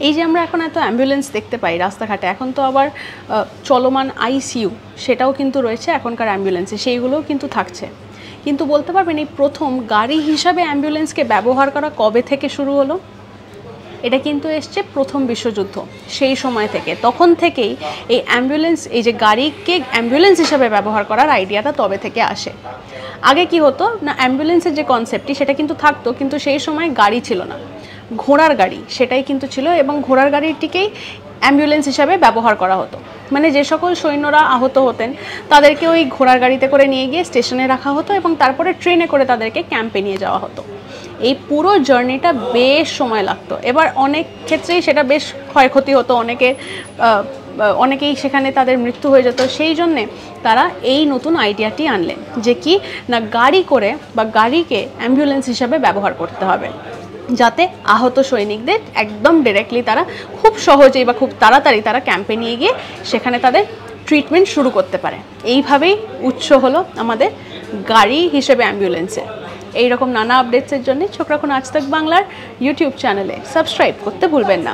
এই যে আমরা এখন এত অ্যাম্বুলেন্স দেখতে পাই রাস্তাঘাটে, এখন তো আবার চলমান আইসিইউ সেটাও কিন্তু রয়েছে এখনকার অ্যাম্বুলেন্সে, সেইগুলোও কিন্তু থাকছে। কিন্তু বলতে পারবেন এই প্রথম গাড়ি হিসাবে অ্যাম্বুলেন্সকে ব্যবহার করা কবে থেকে শুরু হলো? এটা কিন্তু এসছে প্রথম বিশ্বযুদ্ধ, সেই সময় থেকে, তখন থেকেই এই অ্যাম্বুলেন্স, এই যে গাড়িকে অ্যাম্বুলেন্স হিসাবে ব্যবহার করার আইডিয়াটা তবে থেকে আসে। আগে কি হতো না, অ্যাম্বুলেন্সের যে কনসেপ্টটি সেটা কিন্তু থাকতো, কিন্তু সেই সময় গাড়ি ছিল না, ঘোড়ার গাড়ি সেটাই কিন্তু ছিল, এবং ঘোড়ার গাড়িটিকেই অ্যাম্বুলেন্স হিসাবে ব্যবহার করা হতো। মানে যে সকল সৈন্যরা আহত হতেন তাদেরকে ওই ঘোড়ার গাড়িতে করে নিয়ে গিয়ে স্টেশনে রাখা হতো এবং তারপরে ট্রেনে করে তাদেরকে ক্যাম্পে নিয়ে যাওয়া হতো। এই পুরো জার্নিটা বেশ সময় লাগতো, এবার অনেক ক্ষেত্রেই সেটা বেশ ক্ষয়ক্ষতি হতো, অনেকেই সেখানে তাদের মৃত্যু হয়ে যেত। সেই জন্যে তারা এই নতুন আইডিয়াটি আনলেন যে কি না, গাড়ি করে বা গাড়িকে অ্যাম্বুলেন্স হিসাবে ব্যবহার করতে হবে, যাতে আহত সৈনিকদের একদম ডিরেক্টলি তারা খুব সহজেই বা খুব তাড়াতাড়ি তারা ক্যাম্পে নিয়ে গিয়ে সেখানে তাদের ট্রিটমেন্ট শুরু করতে পারে। এইভাবেই উৎস হলো আমাদের গাড়ি হিসেবে অ্যাম্বুলেন্সের। এইরকম নানা আপডেটসের জন্য চোখ রাখুন আজ তাক বাংলার ইউটিউব চ্যানেলে, সাবস্ক্রাইব করতে ভুলবেন না।